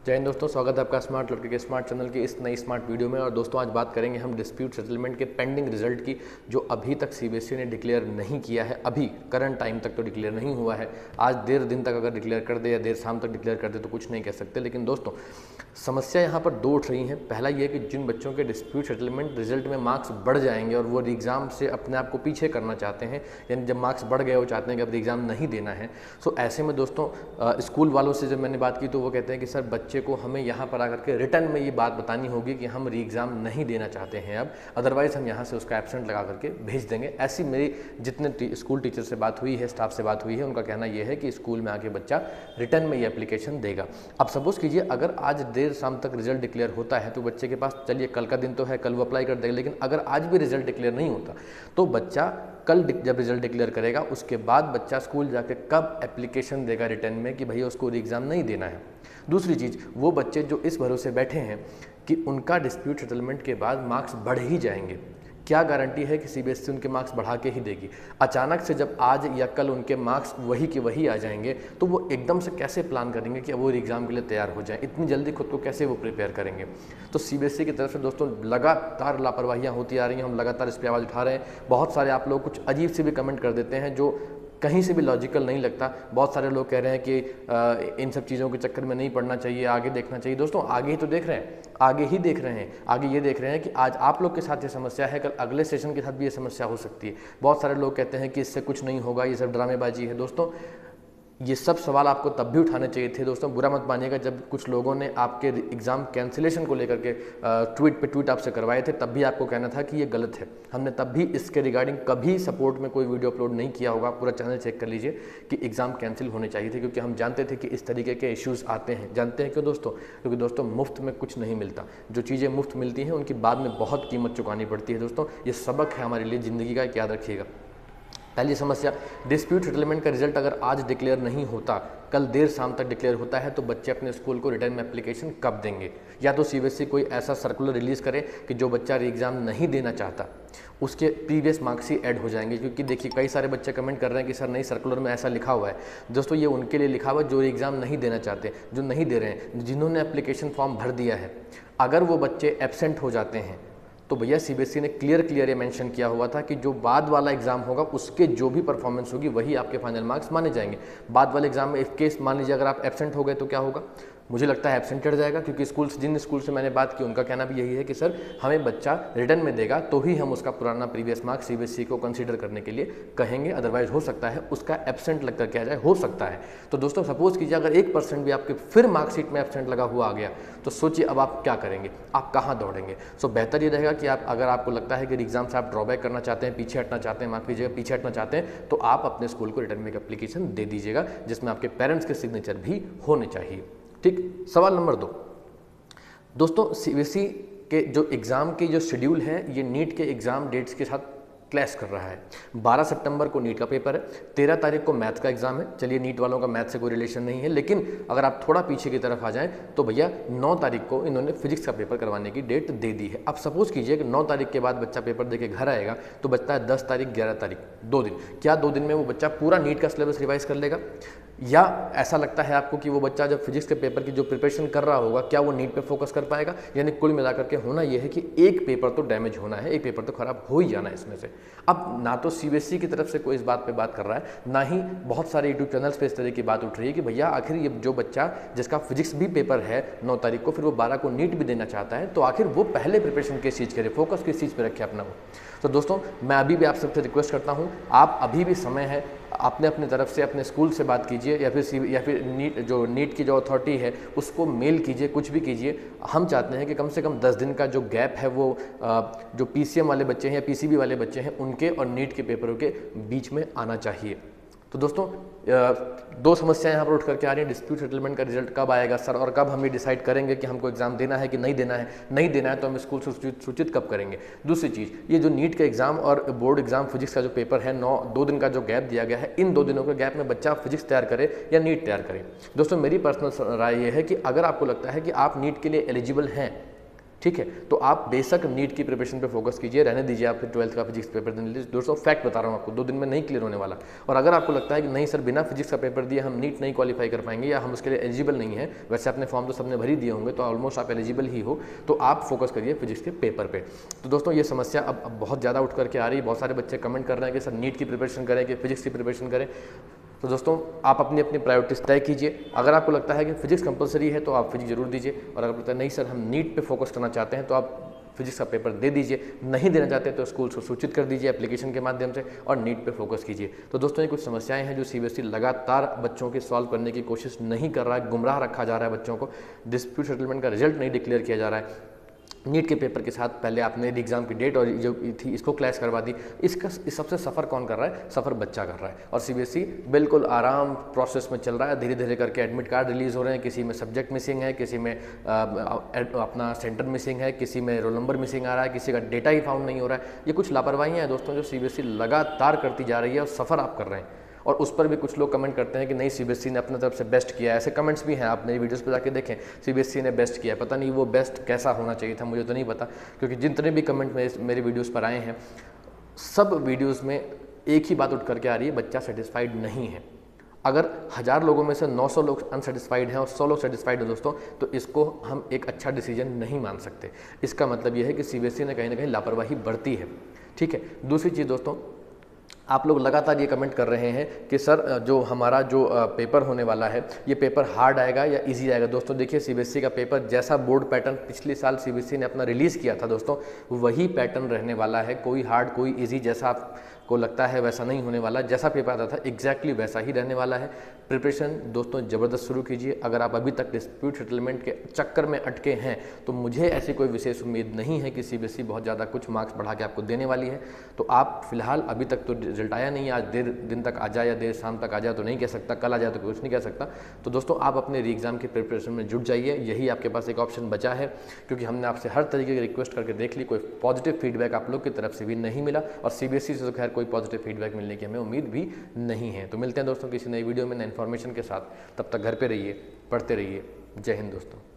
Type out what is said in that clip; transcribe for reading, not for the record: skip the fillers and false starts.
जय हिंद दोस्तों, स्वागत है आपका स्मार्ट लड़के के स्मार्ट चैनल की इस नई स्मार्ट वीडियो में। और दोस्तों आज बात करेंगे हम डिस्प्यूट सेटलमेंट के पेंडिंग रिजल्ट की, जो अभी तक सीबीएसई ने डिक्लेयर नहीं किया है। अभी करंट टाइम तक तो डिक्लेयर नहीं हुआ है। आज देर दिन तक अगर डिक्लेयर कर दे या देर शाम तक डिक्लेयर कर दे तो कुछ नहीं कह सकते। लेकिन दोस्तों समस्या यहाँ पर दो उठ रही हैं। पहला ये कि जिन बच्चों के डिस्प्यूट सेटलमेंट रिजल्ट में मार्क्स बढ़ जाएंगे और वो एग्ज़ाम से अपने आप को पीछे करना चाहते हैं, यानी जब मार्क्स बढ़ गए वो चाहते हैं कि अब एग्ज़ाम नहीं देना है। सो ऐसे में दोस्तों स्कूल वालों से जब मैंने बात की तो वो कहते हैं कि सर बच्चे को हमें यहाँ पर आकर के रिटर्न में ये बात बतानी होगी कि हम री एग्ज़ाम नहीं देना चाहते हैं अब, अदरवाइज़ हम यहाँ से उसका एब्सेंट लगा करके भेज देंगे। ऐसी मेरी जितने स्कूल टीचर से बात हुई है, स्टाफ से बात हुई है, उनका कहना यह है कि स्कूल में आके बच्चा रिटर्न में ये एप्लीकेशन देगा। अब सपोज कीजिए अगर आज देर शाम तक रिजल्ट डिक्लेयर होता है तो बच्चे के पास, चलिए कल का दिन तो है, कल वो अप्लाई कर देगा, लेकिन अगर आज भी रिजल्ट डिक्लेयर नहीं होता तो बच्चा कल जब रिजल्ट डिक्लेयर करेगा उसके बाद बच्चा स्कूल जाके कब एप्लीकेशन देगा रिटर्न में कि भैया उसको एग्ज़ाम नहीं देना है। दूसरी चीज़, वो बच्चे जो इस भरोसे बैठे हैं कि उनका डिस्प्यूट सेटलमेंट के बाद मार्क्स बढ़ ही जाएंगे, क्या गारंटी है कि सीबीएसई उनके मार्क्स बढ़ा के ही देगी। अचानक से जब आज या कल उनके मार्क्स वही के वही आ जाएंगे तो वो एकदम से कैसे प्लान करेंगे कि वो एग्ज़ाम के लिए तैयार हो जाएं, इतनी जल्दी खुद को कैसे वो प्रिपेयर करेंगे। तो सीबीएसई की तरफ से दोस्तों लगातार लापरवाहियाँ होती आ रही हैं, हम लगातार इस पर आवाज़ उठा रहे हैं। बहुत सारे आप लोग कुछ अजीब से भी कमेंट कर देते हैं जो कहीं से भी लॉजिकल नहीं लगता। बहुत सारे लोग कह रहे हैं कि इन सब चीज़ों के चक्कर में नहीं पड़ना चाहिए, आगे देखना चाहिए। दोस्तों आगे ही तो देख रहे हैं, आगे ही देख रहे हैं। आगे ये देख रहे हैं कि आज आप लोग के साथ ये समस्या है, कल अगले सेशन के साथ भी ये समस्या हो सकती है। बहुत सारे लोग कहते हैं कि इससे कुछ नहीं होगा, ये सब ड्रामेबाजी है। दोस्तों ये सब सवाल आपको तब भी उठाने चाहिए थे। दोस्तों बुरा मत मानिएगा, जब कुछ लोगों ने आपके एग्ज़ाम कैंसिलेशन को लेकर के ट्वीट पे ट्वीट आपसे करवाए थे तब भी आपको कहना था कि ये गलत है। हमने तब भी इसके रिगार्डिंग कभी सपोर्ट में कोई वीडियो अपलोड नहीं किया होगा। पूरा चैनल चेक कर लीजिए कि एग्ज़ाम कैंसिल होने चाहिए थे, क्योंकि हम जानते थे कि इस तरीके के इश्यूज़ आते हैं। जानते हैं क्यों दोस्तों? क्योंकि दोस्तों मुफ्त में कुछ नहीं मिलता। जो चीज़ें मुफ्त मिलती हैं उनकी बाद में बहुत कीमत चुकानी पड़ती है। दोस्तों ये सबक है हमारे लिए ज़िंदगी का, याद रखिएगा। पहली समस्या, डिस्प्यूट सेटलमेंट का रिजल्ट अगर आज डिक्लेयर नहीं होता, कल देर शाम तक डिक्लेयर होता है, तो बच्चे अपने स्कूल को रिटर्न में एप्लीकेशन कब देंगे? या तो सीबीएसई कोई ऐसा सर्कुलर रिलीज़ करे कि जो बच्चा री एग्ज़ाम नहीं देना चाहता उसके प्रीवियस मार्क्स ही ऐड हो जाएंगे। क्योंकि देखिए कई सारे बच्चे कमेंट कर रहे हैं कि सर नहीं, सर्कुलर में ऐसा लिखा हुआ है। दोस्तों ये उनके लिए लिखा हुआ है जो एग्ज़ाम नहीं देना चाहते, जो नहीं दे रहे हैं, जिन्होंने एप्लीकेशन फॉर्म भर दिया है। अगर वो बच्चे एब्सेंट हो जाते हैं तो भैया सीबीएसई ने क्लियर ये मेंशन किया हुआ था कि जो बाद वाला एग्जाम होगा उसके जो भी परफॉर्मेंस होगी वही आपके फाइनल मार्क्स माने जाएंगे। बाद वाले एग्जाम में इफ केस मान लीजिए अगर आप एब्सेंट हो गए तो क्या होगा? मुझे लगता है एब्सेंट चढ़ जाएगा, क्योंकि जिन स्कूल से मैंने बात की उनका कहना भी यही है कि सर हमें बच्चा रिटर्न में देगा तो ही हम उसका पुराना प्रीवियस मार्क्स सीबीएसई को कंसीडर करने के लिए कहेंगे, अदरवाइज हो सकता है उसका एब्सेंट लग करके आ जाए, हो सकता है। तो दोस्तों सपोज कीजिए अगर 1% भी आपके फिर मार्कशीट में एब्सेंट लगा हुआ आ गया तो सोचिए अब आप क्या करेंगे, आप कहाँ दौड़ेंगे। सो बेहतर ये रहेगा कि आप, अगर आपको लगता है कि एग्जाम से आप ड्रॉबैक करना चाहते हैं, पीछे हटना चाहते हैं, माफ कीजिएगा पीछे हटना चाहते हैं, तो आप अपने स्कूल को रिटर्न में एक एप्लीकेशन दे दीजिएगा जिसमें आपके पेरेंट्स के सिग्नेचर भी होने चाहिए। ठीक। सवाल नंबर 2, दोस्तों सीबीएसई के जो एग्ज़ाम के जो शेड्यूल है ये नीट के एग्ज़ाम डेट्स के साथ क्लैश कर रहा है। 12 सितंबर को नीट का पेपर है, 13 तारीख को मैथ्स का एग्जाम है। चलिए नीट वालों का मैथ्स से कोई रिलेशन नहीं है, लेकिन अगर आप थोड़ा पीछे की तरफ आ जाएं तो भैया 9 तारीख को इन्होंने फिजिक्स का पेपर करवाने की डेट दे दी है। अब सपोज कीजिए कि 9 तारीख के बाद बच्चा पेपर देके घर आएगा तो बचता है 10 तारीख 11 तारीख, 2 दिन। क्या 2 दिन में वो बच्चा पूरा नीट का सिलेबस रिवाइज कर लेगा? या ऐसा लगता है आपको कि वो बच्चा जब फिजिक्स के पेपर की जो प्रिपरेशन कर रहा होगा क्या वो नीट पे फोकस कर पाएगा? यानी कुल मिलाकर के होना यह है कि एक पेपर तो डैमेज होना है, एक पेपर तो खराब हो ही जाना है इसमें से। अब ना तो सीबीएसई की तरफ से कोई इस बात पे बात कर रहा है, ना ही बहुत सारे यूट्यूब चैनल्स पे इस तरह की बात उठ रही है कि भैया आखिर ये जो बच्चा जिसका फिजिक्स भी पेपर है 9 तारीख को, फिर वो 12 को नीट भी देना चाहता है, तो आखिर वो पहले प्रिपरेशन किस चीज़ करे, फोकस किस चीज़ पर रखे अपना वो। तो दोस्तों मैं अभी भी आप सबसे रिक्वेस्ट करता हूँ, आप अभी भी समय है, आपने अपनी तरफ से अपने स्कूल से बात कीजिए या फिर नीट की जो अथॉरिटी है उसको मेल कीजिए, कुछ भी कीजिए। हम चाहते हैं कि कम से कम 10 दिन का जो गैप है वो जो पीसीएम वाले बच्चे हैं या पीसीबी वाले बच्चे हैं उनके और नीट के पेपरों के बीच में आना चाहिए। तो दोस्तों 2 समस्याएं यहाँ पर उठ करके आ रही हैं। डिस्प्यूट सेटलमेंट का रिजल्ट कब आएगा सर, और कब हम ये डिसाइड करेंगे कि हमको एग्जाम देना है कि नहीं देना है। नहीं देना है तो हम स्कूल से सूचित कब करेंगे। दूसरी चीज़, ये जो नीट का एग्जाम और बोर्ड एग्जाम फिजिक्स का जो पेपर है 2 दिन का जो गैप दिया गया है, इन 2 दिनों के गैप में बच्चा फिजिक्स तैयार करे या नीट तैयार करे। दोस्तों मेरी पर्सनल राय ये है कि अगर आपको लगता है कि आप नीट के लिए एलिजिबल हैं, ठीक है। तो आप बेशक नीट की प्रिपरेशन पे फोकस कीजिए, रहने दीजिए आप फिर 12th का फिजिक्स पेपर देने लीजिए। दोस्तों फैक्ट बता रहा हूँ आपको, 2 दिन में नहीं क्लियर होने वाला। और अगर आपको लगता है कि नहीं सर बिना फिजिक्स का पेपर दिए हम नीट नहीं क्वालिफाई कर पाएंगे या हम उसके लिए एलिजिबल नहीं है, वैसे अपने फॉर्म तो सबने भर ही दिए होंगे, तो ऑलमोस्ट आप एलिजिबल ही हो, तो आप फोकस करिए फिजिक्स के पेपर पे। तो दोस्तों ये समस्या अब बहुत ज़्यादा उठ करके आ रही है। बहुत सारे बच्चे कमेंट कर रहे हैं कि सर नीट की प्रिपरेशन करें कि फिजिक्स की प्रिपरेशन करें। तो दोस्तों आप अपनी अपनी प्रायोरिटीज तय कीजिए। अगर आपको लगता है कि फिजिक्स कंपलसरी है तो आप फिजिक्स जरूर दीजिए, और अगर लगता है नहीं सर हम नीट पे फोकस करना चाहते हैं तो आप फिजिक्स का पेपर दे दीजिए। नहीं देना चाहते तो स्कूल को सूचित कर दीजिए एप्लीकेशन के माध्यम से, और नीट पे फोकस कीजिए। तो दोस्तों ये कुछ समस्याएं हैं जो सीबीएसई लगातार बच्चों की सॉल्व करने की कोशिश नहीं कर रहा है, गुमराह रखा जा रहा है बच्चों को। डिस्प्यूट सेटलमेंट का रिजल्ट नहीं डिक्लेयर किया जा रहा है। नीट के पेपर के साथ पहले आपने एग्जाम की डेट और जो थी इसको क्लैश करवा दी। इस सबसे सफ़र कौन कर रहा है? सफ़र बच्चा कर रहा है। और सीबीएसई बिल्कुल आराम प्रोसेस में चल रहा है, धीरे धीरे करके एडमिट कार्ड रिलीज़ हो रहे हैं। किसी में सब्जेक्ट मिसिंग है, किसी में अपना सेंटर मिसिंग है, किसी में रोल नंबर मिसिंग आ रहा है, किसी का डेटा ही फाउंड नहीं हो रहा है। ये कुछ लापरवाहियाँ हैं दोस्तों जो सीबीएसई लगातार करती जा रही है, और सफ़र आप कर रहे हैं। और उस पर भी कुछ लोग कमेंट करते हैं कि नहीं सीबीएसई ने अपने तरफ से बेस्ट किया है। ऐसे कमेंट्स भी हैं, आप मेरी वीडियोस पे जाके देखें, सीबीएसई ने बेस्ट किया है। पता नहीं वो बेस्ट कैसा होना चाहिए था, मुझे तो नहीं पता, क्योंकि जितने भी कमेंट मेरे वीडियोस पर आए हैं, सब वीडियोस में एक ही बात उठ करके आ रही है, बच्चा सेटिस्फाइड नहीं है। अगर 1000 लोगों में से 900 लोग अनसेटिस्फाइड हैं और 100 लोग सेटिस्फाइड हैं दोस्तों, तो इसको हम एक अच्छा डिसीजन नहीं मान सकते। इसका मतलब यह है कि सीबीएसई ने कहीं ना कहीं लापरवाही बरती है। ठीक है। दूसरी चीज़ दोस्तों, आप लोग लगातार ये कमेंट कर रहे हैं कि सर जो हमारा जो पेपर होने वाला है, ये पेपर हार्ड आएगा या इजी आएगा। दोस्तों देखिए, सीबीएसई का पेपर जैसा बोर्ड पैटर्न पिछले साल सीबीएसई ने अपना रिलीज़ किया था दोस्तों, वही पैटर्न रहने वाला है। कोई हार्ड कोई इजी जैसा आपको लगता है वैसा नहीं होने वाला। जैसा पेपर आता था एग्जैक्टली वैसा ही रहने वाला है। प्रिपरेशन दोस्तों ज़बरदस्त शुरू कीजिए। अगर आप अभी तक डिस्प्यूट सेटलमेंट के चक्कर में अटके हैं तो मुझे ऐसी कोई विशेष उम्मीद नहीं है कि सीबीएसई बहुत ज़्यादा कुछ मार्क्स बढ़ा के आपको देने वाली है। तो आप फिलहाल अभी तक तो रिजल्ट आया नहीं है, आज देर दिन तक आ जाए या देर शाम तक आ जाए तो नहीं कह सकता, कल आ जाए तो कुछ नहीं कह सकता। तो दोस्तों आप अपने री एग्ज़ाम की प्रिपरेशन में जुट जाइए, यही आपके पास एक ऑप्शन बचा है, क्योंकि हमने आपसे हर तरीके की रिक्वेस्ट करके देख ली, कोई पॉजिटिव फीडबैक आप लोग की तरफ से भी नहीं मिला, और सीबीएसई से तो खैर कोई पॉजिटिव फीडबैक मिलने की हमें उम्मीद भी नहीं है। तो मिलते हैं दोस्तों किसी नई वीडियो में नई इन्फॉर्मेशन के साथ। तब तक घर पे रहिए, पढ़ते रहिए। जय हिंद दोस्तों।